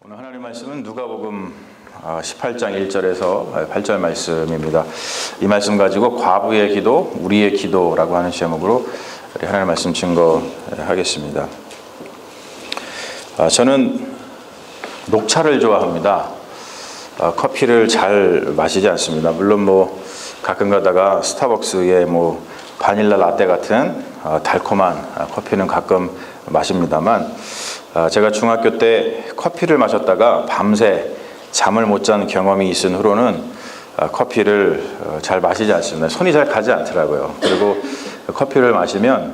오늘 하나님 말씀은 누가복음 18장 1절에서 8절 말씀입니다. 이 말씀 가지고 과부의 기도, 우리의 기도라고 하는 제목으로 하나님 말씀 증거하겠습니다. 저는 녹차를 좋아합니다. 커피를 잘 마시지 않습니다. 물론 가끔 가다가 스타벅스의 바닐라 라떼 같은 달콤한 커피는 가끔 마십니다만, 제가 중학교 때 커피를 마셨다가 밤새 잠을 못 잔 경험이 있은 후로는 커피를 잘 마시지 않습니다. 손이 잘 가지 않더라고요. 그리고 커피를 마시면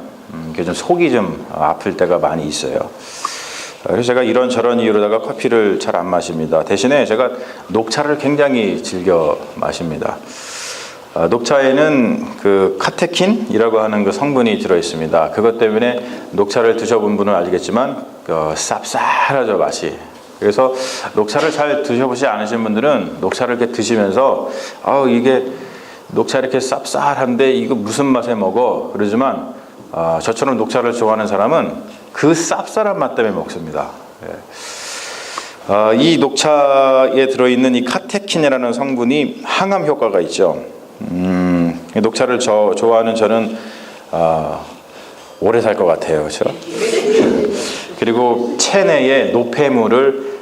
좀 속이 좀 아플 때가 많이 있어요. 그래서 제가 이런저런 이유로다가 커피를 잘 안 마십니다. 대신에 제가 녹차를 굉장히 즐겨 마십니다. 녹차에는 그 카테킨이라고 하는 그 성분이 들어 있습니다. 그것 때문에 녹차를 드셔본 분은 알겠지만 쌉쌀하죠, 맛이. 그래서 녹차를 잘 드셔보지 않으신 분들은 녹차를 이렇게 드시면서 이게 녹차 이렇게 쌉쌀한데 이거 무슨 맛에 먹어? 그러지만 저처럼 녹차를 좋아하는 사람은 그 쌉쌀한 맛 때문에 먹습니다. 이 녹차에 들어있는 이 카테킨이라는 성분이 항암 효과가 있죠. 녹차를 좋아하는 저는 오래 살 것 같아요. 그렇죠? 그리고 체내에 노폐물을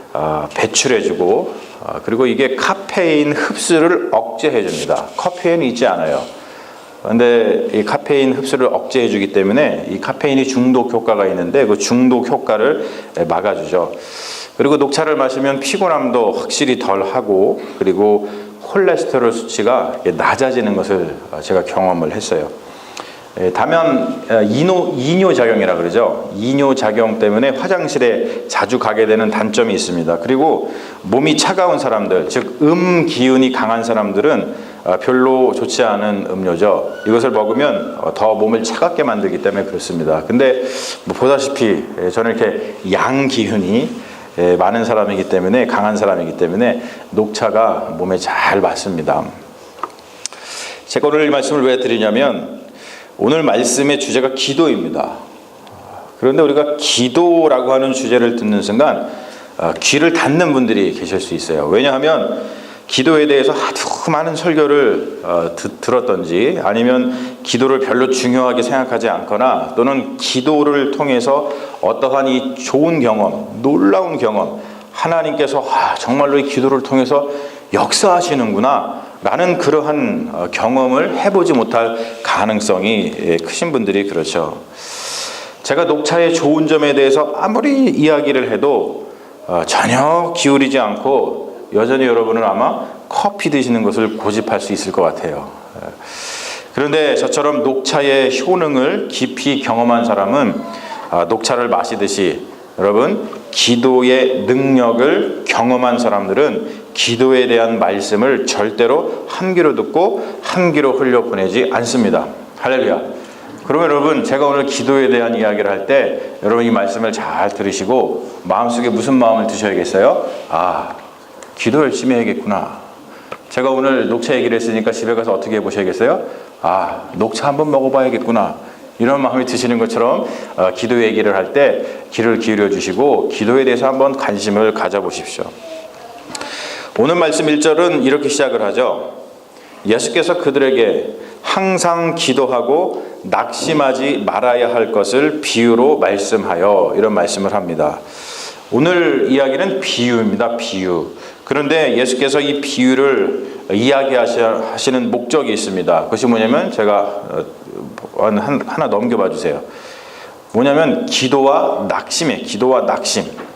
배출해주고, 그리고 이게 카페인 흡수를 억제해줍니다. 커피에는 있지 않아요. 그런데 이 카페인 흡수를 억제해주기 때문에 이 카페인이 중독 효과가 있는데 그 중독 효과를 막아주죠. 그리고 녹차를 마시면 피곤함도 확실히 덜하고, 그리고 콜레스테롤 수치가 낮아지는 것을 제가 경험을 했어요. 다만 이뇨작용이라 그러죠. 이뇨작용 때문에 화장실에 자주 가게 되는 단점이 있습니다. 그리고 몸이 차가운 사람들, 즉 기운이 강한 사람들은 별로 좋지 않은 음료죠. 이것을 먹으면 더 몸을 차갑게 만들기 때문에 그렇습니다. 근데 보다시피 저는 이렇게 양기운이 많은 사람이기 때문에, 강한 사람이기 때문에 녹차가 몸에 잘 맞습니다. 제가 오늘 이 말씀을 왜 드리냐면, 오늘 말씀의 주제가 기도입니다. 그런데 우리가 기도라고 하는 주제를 듣는 순간 귀를 닫는 분들이 계실 수 있어요. 왜냐하면 기도에 대해서 하도 많은 설교를 들었던지, 아니면 기도를 별로 중요하게 생각하지 않거나, 또는 기도를 통해서 어떠한 이 좋은 경험, 놀라운 경험, 하나님께서 정말로 이 기도를 통해서 역사하시는구나 라는 그러한 경험을 해보지 못할 가능성이 크신 분들이 그렇죠. 제가 녹차의 좋은 점에 대해서 아무리 이야기를 해도 전혀 기울이지 않고 여전히 여러분은 아마 커피 드시는 것을 고집할 수 있을 것 같아요. 그런데 저처럼 녹차의 효능을 깊이 경험한 사람은 녹차를 마시듯이, 여러분, 기도의 능력을 경험한 사람들은 기도에 대한 말씀을 절대로 한 귀로 듣고 한 귀로 흘려보내지 않습니다. 할렐루야. 그러면 여러분, 제가 오늘 기도에 대한 이야기를 할 때 여러분 이 말씀을 잘 들으시고 마음속에 무슨 마음을 드셔야겠어요? 기도 열심히 해야겠구나. 제가 오늘 녹차 얘기를 했으니까 집에 가서 어떻게 해보셔야겠어요? 녹차 한번 먹어봐야겠구나. 이런 마음이 드시는 것처럼 기도 얘기를 할 때 귀를 기울여 주시고 기도에 대해서 한번 관심을 가져보십시오. 오늘 말씀 1절은 이렇게 시작을 하죠. 예수께서 그들에게 항상 기도하고 낙심하지 말아야 할 것을 비유로 말씀하여, 이런 말씀을 합니다. 오늘 이야기는 비유입니다. 비유. 그런데 예수께서 이 비유를 이야기하시는 목적이 있습니다. 그것이 뭐냐면, 제가 하나 넘겨봐 주세요. 뭐냐면 기도와 낙심이에요. 기도와 낙심.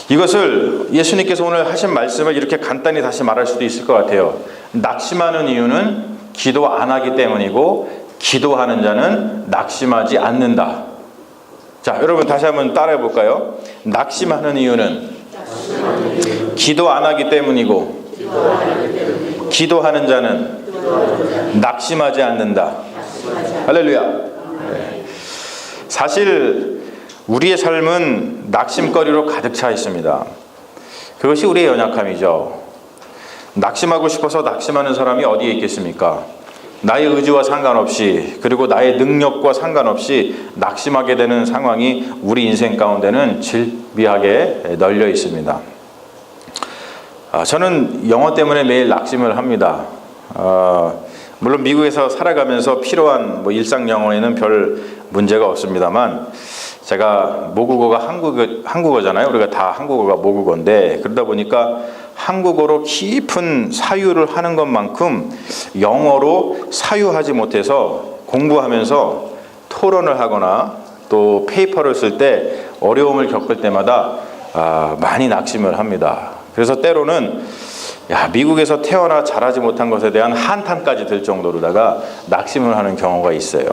이것을 예수님께서 오늘 하신 말씀을 이렇게 간단히 다시 말할 수도 있을 것 같아요. 낙심하는 이유는 기도 안 하기 때문이고, 기도하는 자는 낙심하지 않는다. 자, 여러분 다시 한번 따라해 볼까요? 낙심하는 이유는 기도 안 하기 때문이고, 기도하는 자는 낙심하지 않는다. 할렐루야. 사실 우리의 삶은 낙심거리로 가득 차 있습니다. 그것이 우리의 연약함이죠. 낙심하고 싶어서 낙심하는 사람이 어디에 있겠습니까? 나의 의지와 상관없이, 그리고 나의 능력과 상관없이 낙심하게 되는 상황이 우리 인생 가운데는 질비하게 널려 있습니다. 저는 영어 때문에 매일 낙심을 합니다. 물론 미국에서 살아가면서 필요한 일상 영어에는 별 문제가 없습니다만, 제가 모국어가 한국어잖아요. 우리가 다 한국어가 모국어인데, 그러다 보니까 한국어로 깊은 사유를 하는 것만큼 영어로 사유하지 못해서 공부하면서 토론을 하거나 또 페이퍼를 쓸 때 어려움을 겪을 때마다 많이 낙심을 합니다. 그래서 때로는 미국에서 태어나 자라지 못한 것에 대한 한탄까지 들 정도로다가 낙심을 하는 경우가 있어요.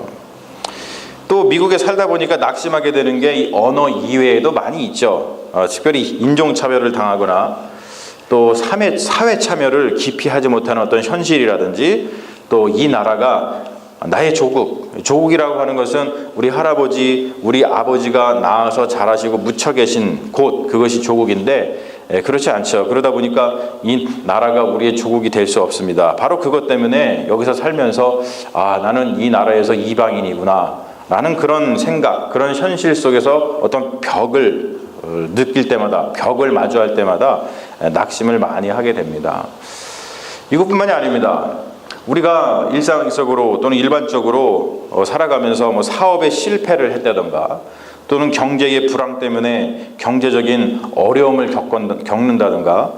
또 미국에 살다 보니까 낙심하게 되는 게 이 언어 이외에도 많이 있죠. 특별히 인종차별을 당하거나 또 사회 참여를 깊이 하지 못하는 어떤 현실이라든지, 또 이 나라가 나의 조국이라고 하는 것은 우리 할아버지, 우리 아버지가 낳아서 자라시고 묻혀 계신 곳, 그것이 조국인데 그렇지 않죠. 그러다 보니까 이 나라가 우리의 조국이 될 수 없습니다. 바로 그것 때문에 여기서 살면서 나는 이 나라에서 이방인이구나 라는 그런 생각, 그런 현실 속에서 어떤 벽을 느낄 때마다, 벽을 마주할 때마다 낙심을 많이 하게 됩니다. 이것뿐만이 아닙니다. 우리가 일상적으로 또는 일반적으로 살아가면서 사업에 실패를 했다던가, 또는 경제의 불황 때문에 경제적인 어려움을 겪는다든가,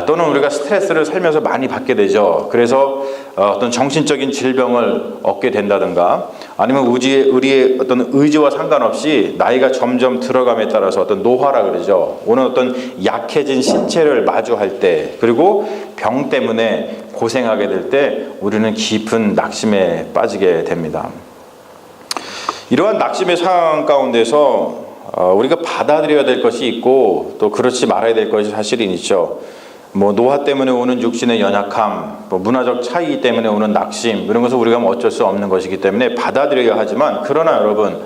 또는 우리가 스트레스를 살면서 많이 받게 되죠. 그래서 어떤 정신적인 질병을 얻게 된다든가, 아니면 우리의 어떤 의지와 상관없이 나이가 점점 들어감에 따라서 어떤 노화라 그러죠. 오는 어떤 약해진 신체를 마주할 때, 그리고 병 때문에 고생하게 될 때 우리는 깊은 낙심에 빠지게 됩니다. 이러한 낙심의 상황 가운데서 우리가 받아들여야 될 것이 있고, 또 그렇지 말아야 될 것이 사실은 있죠. 노화 때문에 오는 육신의 연약함, 문화적 차이 때문에 오는 낙심, 이런 것은 우리가 어쩔 수 없는 것이기 때문에 받아들여야 하지만, 그러나 여러분,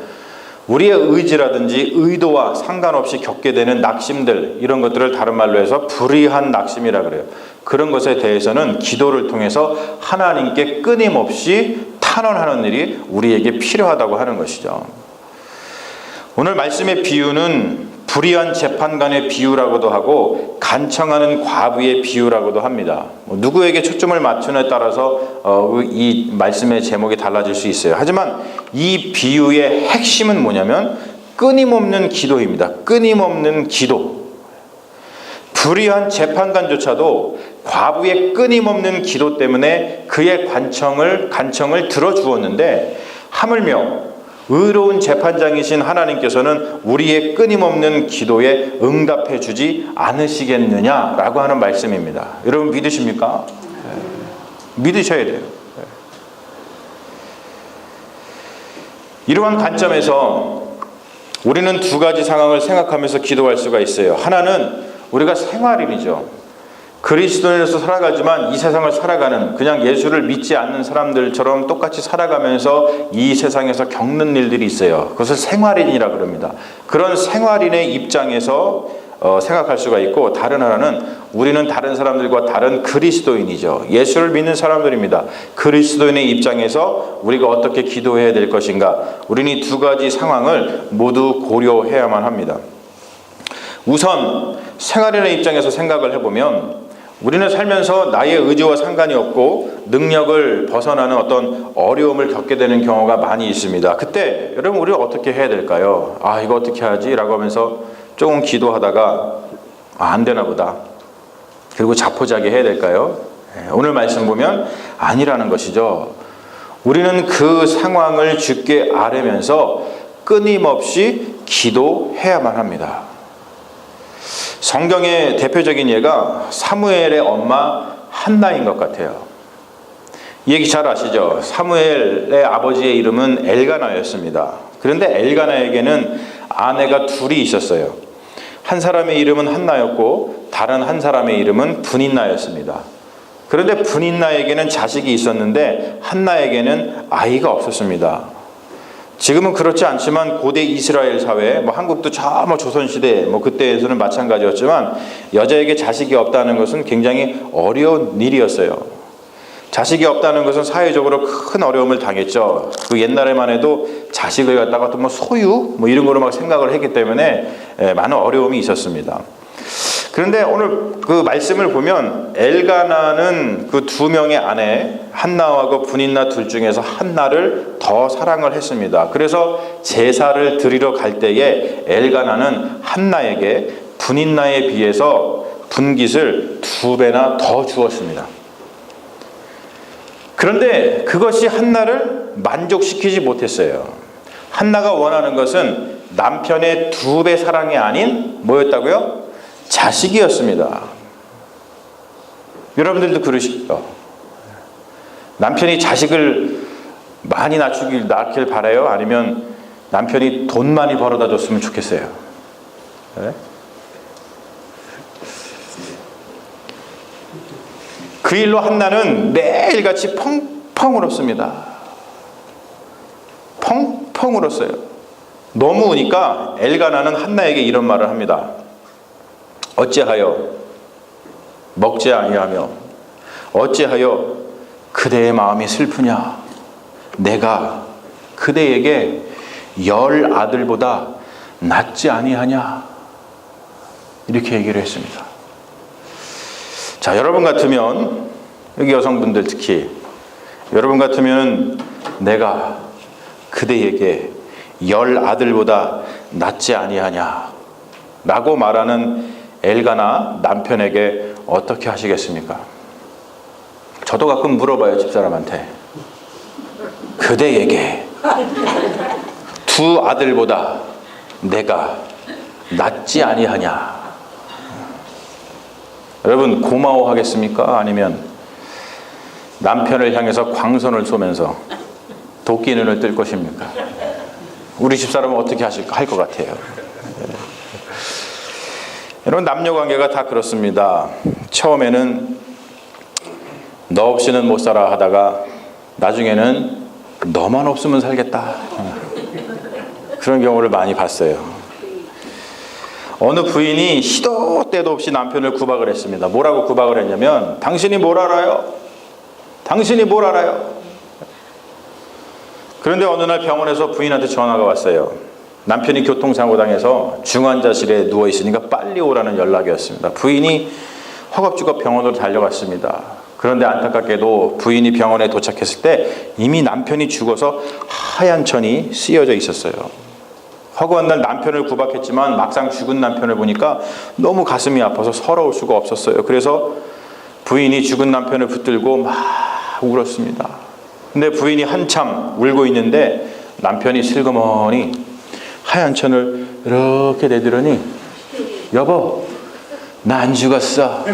우리의 의지라든지 의도와 상관없이 겪게 되는 낙심들, 이런 것들을 다른 말로 해서 불의한 낙심이라 그래요. 그런 것에 대해서는 기도를 통해서 하나님께 끊임없이 탄원하는 일이 우리에게 필요하다고 하는 것이죠. 오늘 말씀의 비유는 불의한 재판관의 비유라고도 하고 간청하는 과부의 비유라고도 합니다. 누구에게 초점을 맞추느냐에 따라서 이 말씀의 제목이 달라질 수 있어요. 하지만 이 비유의 핵심은 뭐냐면 끊임없는 기도입니다. 끊임없는 기도. 불의한 재판관조차도 과부의 끊임없는 기도 때문에 그의 간청을 들어주었는데, 하물며 의로운 재판장이신 하나님께서는 우리의 끊임없는 기도에 응답해 주지 않으시겠느냐라고 하는 말씀입니다. 여러분 믿으십니까? 믿으셔야 돼요. 이러한 관점에서 우리는 두 가지 상황을 생각하면서 기도할 수가 있어요. 하나는 우리가 생활인이죠. 그리스도인으로서 살아가지만 이 세상을 살아가는, 그냥 예수를 믿지 않는 사람들처럼 똑같이 살아가면서 이 세상에서 겪는 일들이 있어요. 그것을 생활인이라 그럽니다. 그런 생활인의 입장에서 생각할 수가 있고, 다른 하나는 우리는 다른 사람들과 다른 그리스도인이죠. 예수를 믿는 사람들입니다. 그리스도인의 입장에서 우리가 어떻게 기도해야 될 것인가, 우리는 이 두 가지 상황을 모두 고려해야만 합니다. 우선 생활인의 입장에서 생각을 해보면, 우리는 살면서 나의 의지와 상관이 없고 능력을 벗어나는 어떤 어려움을 겪게 되는 경우가 많이 있습니다. 그때 여러분 우리가 어떻게 해야 될까요? 이거 어떻게 하지? 라고 하면서 조금 기도하다가 안 되나 보다, 그리고 자포자기 해야 될까요? 오늘 말씀 보면 아니라는 것이죠. 우리는 그 상황을 주께 아뢰면서 끊임없이 기도해야만 합니다. 성경의 대표적인 예가 사무엘의 엄마 한나인 것 같아요. 이 얘기 잘 아시죠? 사무엘의 아버지의 이름은 엘가나였습니다. 그런데 엘가나에게는 아내가 둘이 있었어요. 한 사람의 이름은 한나였고 다른 한 사람의 이름은 분인나였습니다. 그런데 분인나에게는 자식이 있었는데 한나에게는 아이가 없었습니다. 지금은 그렇지 않지만 고대 이스라엘 사회, 한국도 조선시대 그때에서는 마찬가지였지만 여자에게 자식이 없다는 것은 굉장히 어려운 일이었어요. 자식이 없다는 것은 사회적으로 큰 어려움을 당했죠. 그 옛날에만 해도 자식을 갖다가 또 뭐 소유 뭐 이런 거로 막 생각을 했기 때문에 많은 어려움이 있었습니다. 그런데 오늘 그 말씀을 보면 엘가나는 그 두 명의 아내 한나하고 분인나 둘 중에서 한나를 더 사랑을 했습니다. 그래서 제사를 드리러 갈 때에 엘가나는 한나에게 분인나에 비해서 분깃을 2배나 더 주었습니다. 그런데 그것이 한나를 만족시키지 못했어요. 한나가 원하는 것은 남편의 2배 사랑이 아닌 뭐였다고요? 자식이었습니다. 여러분들도 그러시죠? 남편이 자식을 많이 낳길 바라요? 아니면 남편이 돈 많이 벌어다 줬으면 좋겠어요? 네? 그 일로 한나는 매일같이 펑펑 울었습니다. 펑펑 울었어요. 너무 우니까 엘가나는 한나에게 이런 말을 합니다. 어찌하여 먹지 아니하며 어찌하여 그대의 마음이 슬프냐? 내가 그대에게 10 아들보다 낫지 아니하냐? 이렇게 얘기를 했습니다. 자, 여러분 같으면, 여기 여성분들 특히 여러분 같으면 내가 그대에게 10 아들보다 낫지 아니하냐 라고 말하는 엘가나 남편에게 어떻게 하시겠습니까? 저도 가끔 물어봐요, 집사람한테. 그대에게 2 아들보다 내가 낫지 아니하냐? 여러분 고마워하겠습니까? 아니면 남편을 향해서 광선을 쏘면서 도끼 눈을 뜰 것입니까? 우리 집사람은 어떻게 할 것 같아요? 여러분 남녀관계가 다 그렇습니다. 처음에는 너 없이는 못 살아 하다가 나중에는 너만 없으면 살겠다. 그런 경우를 많이 봤어요. 어느 부인이 시도 때도 없이 남편을 구박을 했습니다. 뭐라고 구박을 했냐면 당신이 뭘 알아요? 당신이 뭘 알아요? 그런데 어느 날 병원에서 부인한테 전화가 왔어요. 남편이 교통사고 당해서 중환자실에 누워있으니까 빨리 오라는 연락이었습니다. 부인이 허겁지겁 병원으로 달려갔습니다. 그런데 안타깝게도 부인이 병원에 도착했을 때 이미 남편이 죽어서 하얀 천이 쓰여져 있었어요. 허구한 날 남편을 구박했지만 막상 죽은 남편을 보니까 너무 가슴이 아파서 서러울 수가 없었어요. 그래서 부인이 죽은 남편을 붙들고 막 울었습니다. 근데 부인이 한참 울고 있는데 남편이 슬그머니 하얀 천을 이렇게 내더니 여보, 나 안 죽었어.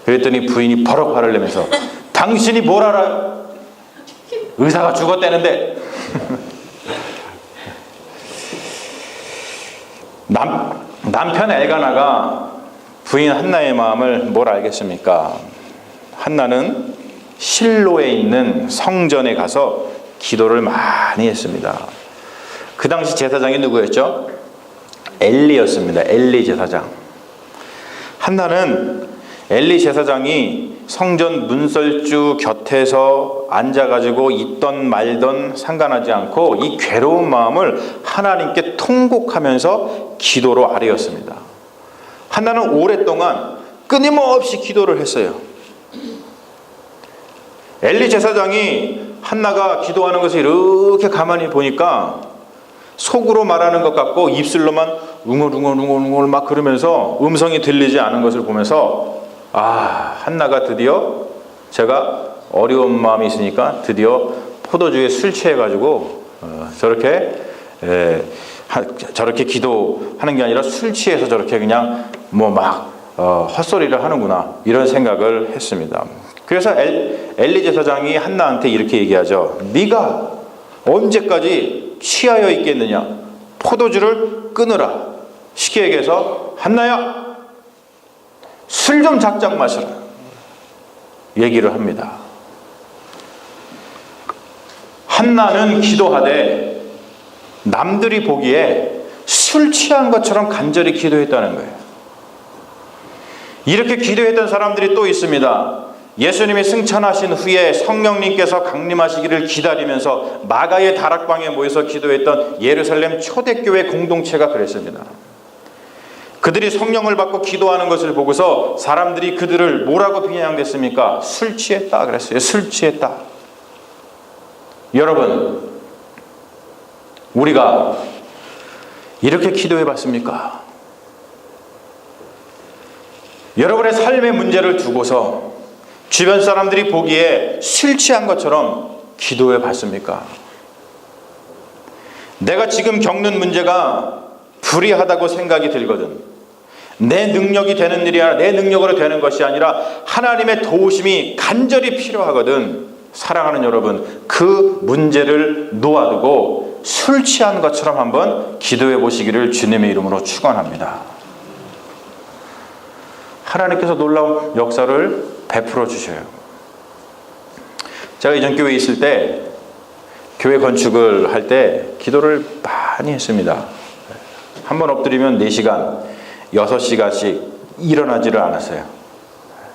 그랬더니 부인이 버럭 화를 내면서 당신이 뭘 알아요? 의사가 죽었다는데. 남편 엘가나가 부인 한나의 마음을 뭘 알겠습니까? 한나는 실로에 있는 성전에 가서 기도를 많이 했습니다. 그 당시 제사장이 누구였죠? 엘리였습니다. 엘리 제사장. 한나는 엘리 제사장이 성전 문설주 곁에서 앉아가지고 있던 말던 상관하지 않고 이 괴로운 마음을 하나님께 통곡하면서 기도로 아뢰었습니다. 한나는 오랫동안 끊임없이 기도를 했어요. 엘리 제사장이 한나가 기도하는 것을 이렇게 가만히 보니까 속으로 말하는 것 같고 입술로만 웅얼웅얼 막 그러면서 음성이 들리지 않은 것을 보면서 한나가 드디어 제가 어려운 마음이 있으니까 드디어 포도주에 술 취해가지고 저렇게 기도하는 게 아니라 술 취해서 저렇게 그냥 헛소리를 하는구나 이런 생각을 했습니다. 그래서 엘리 제사장이 한나한테 이렇게 얘기하죠. 네가 언제까지 취하여 있겠느냐? 포도주를 끊으라. 쉽게 얘기해서 한나야 술 좀 작작 마셔라 얘기를 합니다. 한나는 기도하되 남들이 보기에 술 취한 것처럼 간절히 기도했다는 거예요. 이렇게 기도했던 사람들이 또 있습니다. 예수님이 승천하신 후에 성령님께서 강림하시기를 기다리면서 마가의 다락방에 모여서 기도했던 예루살렘 초대교회 공동체가 그랬습니다. 그들이 성령을 받고 기도하는 것을 보고서 사람들이 그들을 뭐라고 비난했습니까? 술 취했다 그랬어요. 술 취했다. 여러분, 우리가 이렇게 기도해 봤습니까? 여러분의 삶의 문제를 두고서 주변 사람들이 보기에 술 취한 것처럼 기도해 봤습니까? 내가 지금 겪는 문제가 불의하다고 생각이 들거든. 내 능력이 되는 일이 아니라 내 능력으로 되는 것이 아니라 하나님의 도우심이 간절히 필요하거든. 사랑하는 여러분, 그 문제를 놓아두고 술 취한 것처럼 한번 기도해 보시기를 주님의 이름으로 축원합니다. 하나님께서 놀라운 역사를 베풀어 주셔요. 제가 이전 교회에 있을 때 교회 건축을 할 때 기도를 많이 했습니다. 한 번 엎드리면 4시간, 6시간씩 일어나지를 않았어요.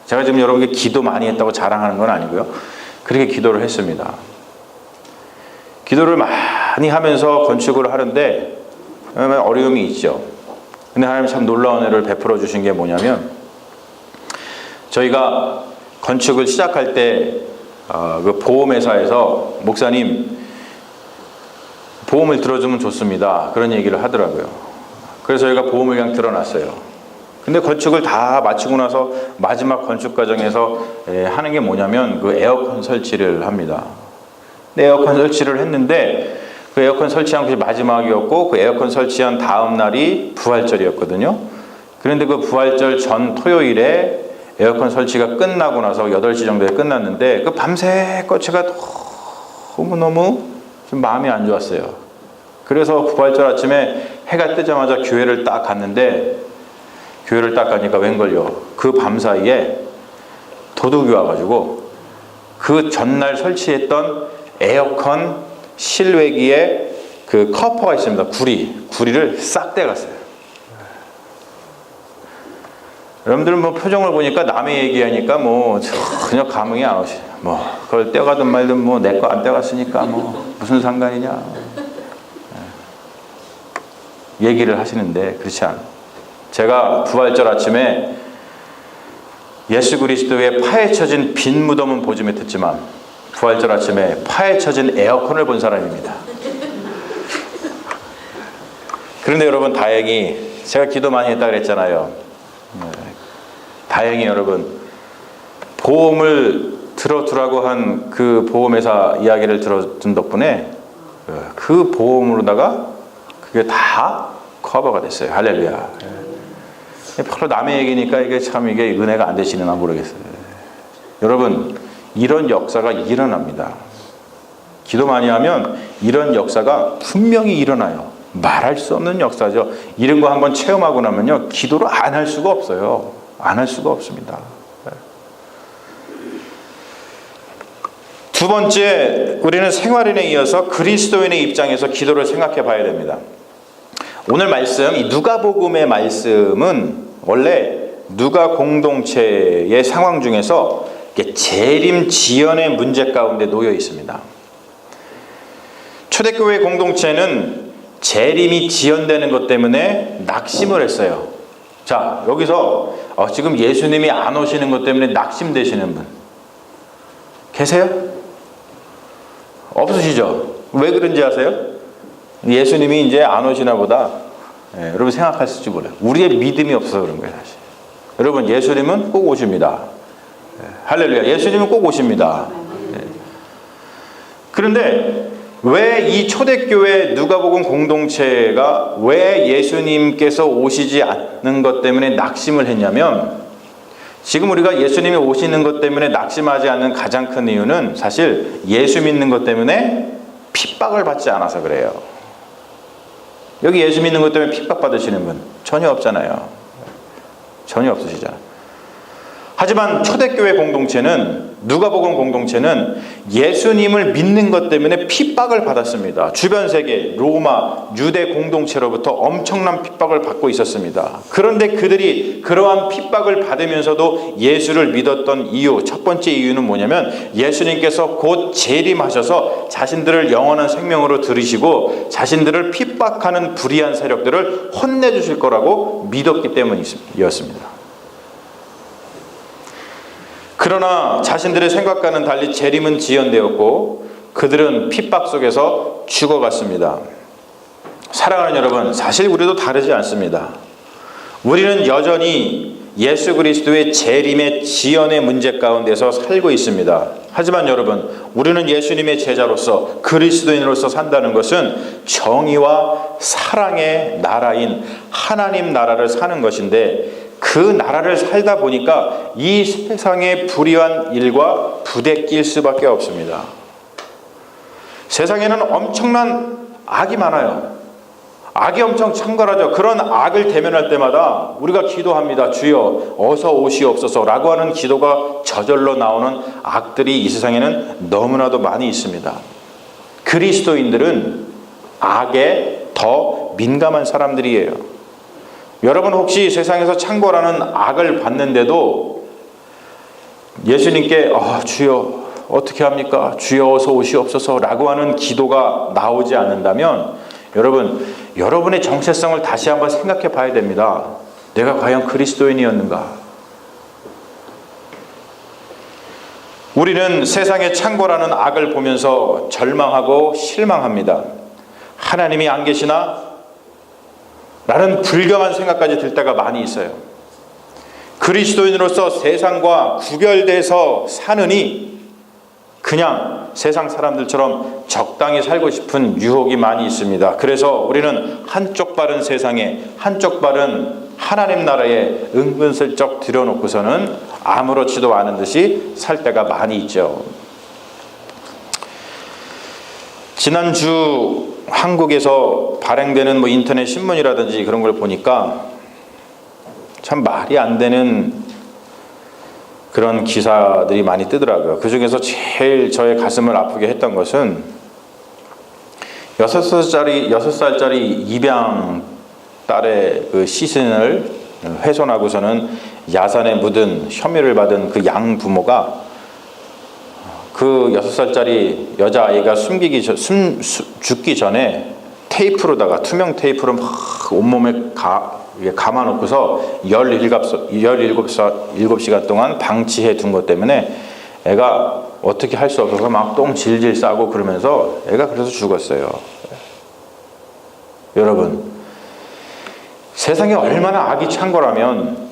제가 지금 여러분께 기도 많이 했다고 자랑하는 건 아니고요. 그렇게 기도를 했습니다. 기도를 많이 하면서 건축을 하는데 어려움이 있죠. 근데 하나님 참 놀라운 은혜를 베풀어 주신 게 뭐냐면, 저희가 건축을 시작할 때 그 보험회사에서 목사님 보험을 들어주면 좋습니다, 그런 얘기를 하더라고요. 그래서 저희가 보험을 그냥 들어놨어요. 근데 건축을 다 마치고 나서 마지막 건축 과정에서 하는 게 뭐냐면 그 에어컨 설치를 합니다. 근데 에어컨 설치를 했는데 그 에어컨 설치한 것이 마지막이었고 그 에어컨 설치한 다음 날이 부활절이었거든요. 그런데 그 부활절 전 토요일에 에어컨 설치가 끝나고 나서 8시 정도에 끝났는데 그 밤새껏 제가 너무너무 좀 마음이 안 좋았어요. 그래서 부활절 아침에 해가 뜨자마자 교회를 딱 갔는데, 교회를 딱 가니까 웬걸요, 그 밤 사이에 도둑이 와가지고 그 전날 설치했던 에어컨 실외기에 그 커퍼가 있습니다. 구리를 싹 떼갔어요. 여러분들은 뭐 표정을 보니까 남의 얘기하니까 뭐 전혀 감흥이 안 오시죠. 뭐 그걸 떼가든 말든 뭐 내 거 안 떼갔으니까 뭐 무슨 상관이냐 얘기를 하시는데, 그렇지 않아요. 제가 부활절 아침에 예수 그리스도의 파헤쳐진 빈 무덤은 보지 못했지만 부활절 아침에 파헤쳐진 에어컨을 본 사람입니다. 그런데 여러분, 다행히 제가 기도 많이 했다 그랬잖아요. 다행히 여러분, 보험을 들어두라고 한 그 보험회사 이야기를 들어준 덕분에 그 보험으로다가 그게 다 커버가 됐어요. 할렐루야. 별로 남의 얘기니까 이게 참 이게 은혜가 안 되시나 모르겠어요. 여러분, 이런 역사가 일어납니다. 기도 많이 하면 이런 역사가 분명히 일어나요. 말할 수 없는 역사죠. 이런 거 한번 체험하고 나면요, 기도를 안 할 수가 없어요. 안 할 수가 없습니다. 두 번째, 우리는 생활인에 이어서 그리스도인의 입장에서 기도를 생각해 봐야 됩니다. 오늘 말씀, 이 누가복음의 말씀은 원래 누가 공동체의 상황 중에서 재림 지연의 문제 가운데 놓여 있습니다. 초대교회 공동체는 재림이 지연되는 것 때문에 낙심을 했어요. 자, 여기서 지금 예수님이 안 오시는 것 때문에 낙심되시는 분 계세요? 없으시죠? 왜 그런지 아세요? 예수님이 이제 안 오시나 보다. 여러분 생각하실지 몰라요. 우리의 믿음이 없어서 그런 거예요, 사실. 여러분, 예수님은 꼭 오십니다. 할렐루야. 예수님은 꼭 오십니다. 그런데 왜 이 초대교회 누가복음 공동체가 왜 예수님께서 오시지 않는 것 때문에 낙심을 했냐면, 지금 우리가 예수님이 오시는 것 때문에 낙심하지 않는 가장 큰 이유는 사실 예수 믿는 것 때문에 핍박을 받지 않아서 그래요. 여기 예수 믿는 것 때문에 핍박 받으시는 분 전혀 없잖아요. 전혀 없으시잖아요. 하지만 초대교회 공동체는, 누가복음 공동체는 예수님을 믿는 것 때문에 핍박을 받았습니다. 주변 세계, 로마, 유대 공동체로부터 엄청난 핍박을 받고 있었습니다. 그런데 그들이 그러한 핍박을 받으면서도 예수를 믿었던 이유, 첫 번째 이유는 뭐냐면 예수님께서 곧 재림하셔서 자신들을 영원한 생명으로 들이시고 자신들을 핍박하는 불의한 세력들을 혼내주실 거라고 믿었기 때문이었습니다. 그러나 자신들의 생각과는 달리 재림은 지연되었고 그들은 핍박 속에서 죽어갔습니다. 사랑하는 여러분, 사실 우리도 다르지 않습니다. 우리는 여전히 예수 그리스도의 재림의 지연의 문제 가운데서 살고 있습니다. 하지만 여러분, 우리는 예수님의 제자로서 그리스도인으로서 산다는 것은 정의와 사랑의 나라인 하나님 나라를 사는 것인데, 그 나라를 살다 보니까 이 세상의 불의한 일과 부대낄 수밖에 없습니다. 세상에는 엄청난 악이 많아요. 악이 엄청 창궐하죠. 그런 악을 대면할 때마다 우리가 기도합니다. 주여 어서 오시옵소서 라고 하는 기도가 저절로 나오는 악들이 이 세상에는 너무나도 많이 있습니다. 그리스도인들은 악에 더 민감한 사람들이에요. 여러분 혹시 세상에서 창궐하는 악을 봤는데도 예수님께 주여 어떻게 합니까? 주여 어서 오시옵소서 라고 하는 기도가 나오지 않는다면 여러분, 여러분의 정체성을 다시 한번 생각해 봐야 됩니다. 내가 과연 그리스도인이었는가? 우리는 세상에 창궐하는 악을 보면서 절망하고 실망합니다. 하나님이 안 계시나? 라는 불경한 생각까지 들 때가 많이 있어요. 그리스도인으로서 세상과 구별돼서 사느니 그냥 세상 사람들처럼 적당히 살고 싶은 유혹이 많이 있습니다. 그래서 우리는 한쪽 발은 세상에, 한쪽 발은 하나님 나라에 은근슬쩍 들여놓고서는 아무렇지도 않은 듯이 살 때가 많이 있죠. 지난주 한국에서 발행되는 인터넷 신문이라든지 그런 걸 보니까 참 말이 안 되는 그런 기사들이 많이 뜨더라고요. 그 중에서 제일 저의 가슴을 아프게 했던 것은 6살짜리 입양 딸의 그 시신을 훼손하고서는 야산에 묻은 혐의를 받은 그 양 부모가 그 6살짜리 여자아이가 죽기 전에 테이프로다가 투명 테이프로 막 온몸에 감아놓고서 17시간 동안 방치해 둔 것 때문에 애가 어떻게 할 수 없어서 막 똥 질질 싸고 그러면서 애가 그래서 죽었어요. 여러분, 세상에 얼마나 악이 창궐하면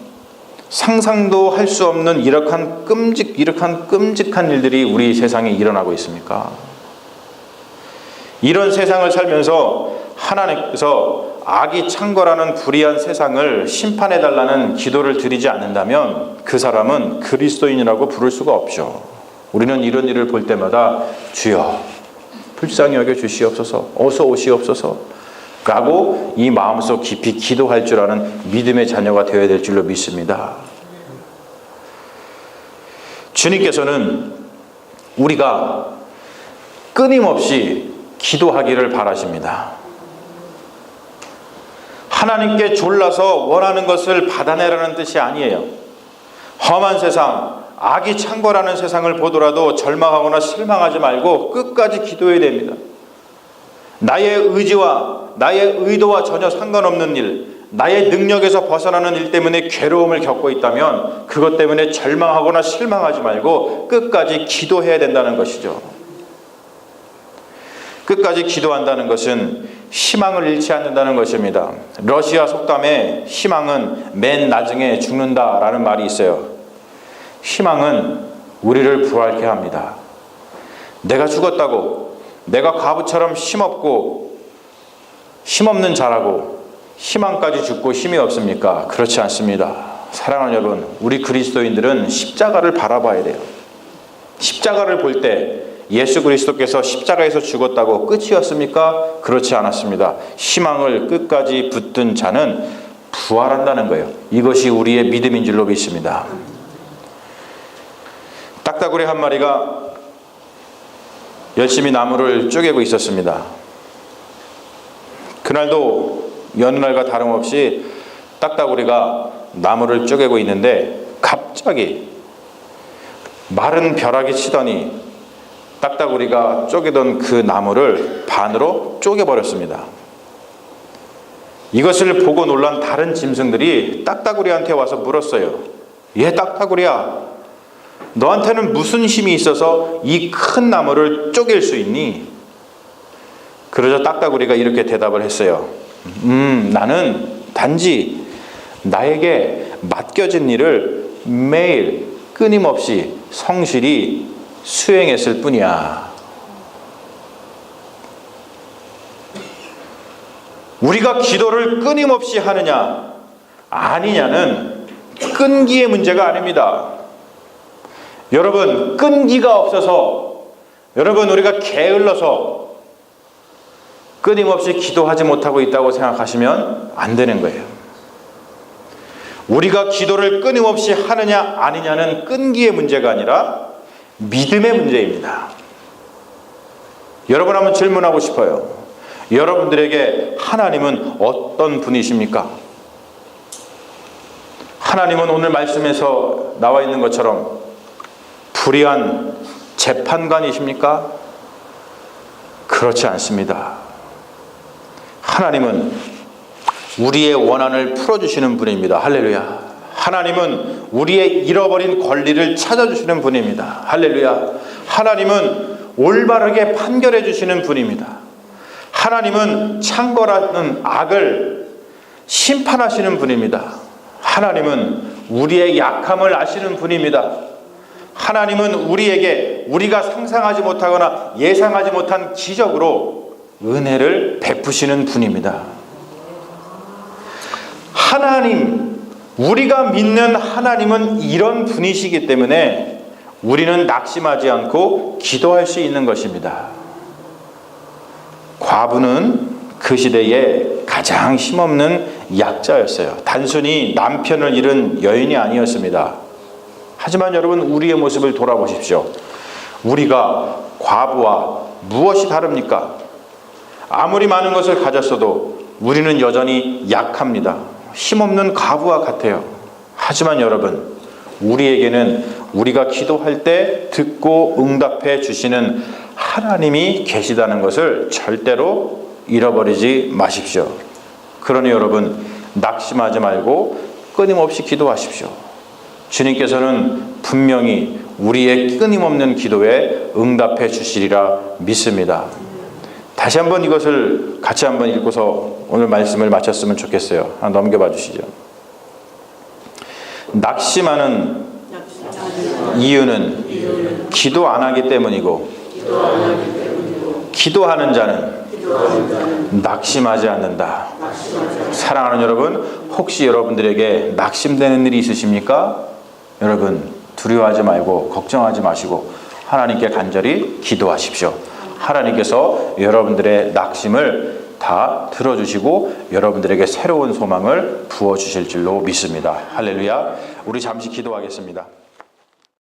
상상도 할 수 없는 이렇게 끔찍한 일들이 우리 세상에 일어나고 있습니까? 이런 세상을 살면서 하나님께서 악이 창궐하는 불의한 세상을 심판해달라는 기도를 드리지 않는다면 그 사람은 그리스도인이라고 부를 수가 없죠. 우리는 이런 일을 볼 때마다 주여 불쌍히 여겨 주시옵소서, 어서 오시옵소서 라고 이 마음속 깊이 기도할 줄 아는 믿음의 자녀가 되어야 될 줄로 믿습니다. 주님께서는 우리가 끊임없이 기도하기를 바라십니다. 하나님께 졸라서 원하는 것을 받아내라는 뜻이 아니에요. 험한 세상, 악이 창궐하는 세상을 보더라도 절망하거나 실망하지 말고 끝까지 기도해야 됩니다. 나의 의지와 나의 의도와 전혀 상관없는 일, 나의 능력에서 벗어나는 일 때문에 괴로움을 겪고 있다면 그것 때문에 절망하거나 실망하지 말고 끝까지 기도해야 된다는 것이죠. 끝까지 기도한다는 것은 희망을 잃지 않는다는 것입니다. 러시아 속담에 희망은 맨 나중에 죽는다라는 말이 있어요. 희망은 우리를 부활케 합니다. 내가 죽었다고 내가 과부처럼 힘없고 힘없는 자라고 희망까지 죽고 힘이 없습니까? 그렇지 않습니다. 사랑하는 여러분, 우리 그리스도인들은 십자가를 바라봐야 돼요. 십자가를 볼 때 예수 그리스도께서 십자가에서 죽었다고 끝이었습니까? 그렇지 않았습니다. 희망을 끝까지 붙든 자는 부활한다는 거예요. 이것이 우리의 믿음인 줄로 믿습니다. 딱따구리 한 마리가 열심히 나무를 쪼개고 있었습니다. 그날도 여느 날과 다름없이 딱따구리가 나무를 쪼개고 있는데 갑자기 마른 벼락이 치더니 딱따구리가 쪼개던 그 나무를 반으로 쪼개버렸습니다. 이것을 보고 놀란 다른 짐승들이 딱따구리한테 와서 물었어요. 얘 딱따구리야, 너한테는 무슨 힘이 있어서 이 큰 나무를 쪼갤 수 있니? 그러자 딱따구리가 이렇게 대답을 했어요. 나는 단지 나에게 맡겨진 일을 매일 끊임없이 성실히 수행했을 뿐이야. 우리가 기도를 끊임없이 하느냐 아니냐는 끈기의 문제가 아닙니다. 여러분, 끈기가 없어서, 여러분 우리가 게을러서 끊임없이 기도하지 못하고 있다고 생각하시면 안 되는 거예요. 우리가 기도를 끊임없이 하느냐 아니냐는 끈기의 문제가 아니라 믿음의 문제입니다. 여러분, 한번 질문하고 싶어요. 여러분들에게 하나님은 어떤 분이십니까? 하나님은 오늘 말씀에서 나와 있는 것처럼 불의한 재판관이십니까? 그렇지 않습니다. 하나님은 우리의 원한을 풀어주시는 분입니다. 할렐루야. 하나님은 우리의 잃어버린 권리를 찾아주시는 분입니다. 할렐루야. 하나님은 올바르게 판결해 주시는 분입니다. 하나님은 창궐하는 악을 심판하시는 분입니다. 하나님은 우리의 약함을 아시는 분입니다. 하나님은 우리에게 우리가 상상하지 못하거나 예상하지 못한 기적으로 은혜를 베푸시는 분입니다. 하나님, 우리가 믿는 하나님은 이런 분이시기 때문에 우리는 낙심하지 않고 기도할 수 있는 것입니다. 과부는 그 시대에 가장 힘없는 약자였어요. 단순히 남편을 잃은 여인이 아니었습니다. 하지만 여러분, 우리의 모습을 돌아보십시오. 우리가 과부와 무엇이 다릅니까? 아무리 많은 것을 가졌어도 우리는 여전히 약합니다. 힘없는 과부와 같아요. 하지만 여러분, 우리에게는 우리가 기도할 때 듣고 응답해 주시는 하나님이 계시다는 것을 절대로 잃어버리지 마십시오. 그러니 여러분, 낙심하지 말고 끊임없이 기도하십시오. 주님께서는 분명히 우리의 끊임없는 기도에 응답해 주시리라 믿습니다. 다시 한번 이것을 같이 한번 읽고서 오늘 말씀을 마쳤으면 좋겠어요. 하나 넘겨봐 주시죠. 낙심하는 이유는 기도 안 하기 때문이고, 기도하는 자는 낙심하지 않는다. 사랑하는 여러분, 혹시 여러분들에게 낙심되는 일이 있으십니까? 여러분, 두려워하지 말고 걱정하지 마시고 하나님께 간절히 기도하십시오. 하나님께서 여러분들의 낙심을 다 들어주시고 여러분들에게 새로운 소망을 부어주실 줄로 믿습니다. 할렐루야. 우리 잠시 기도하겠습니다.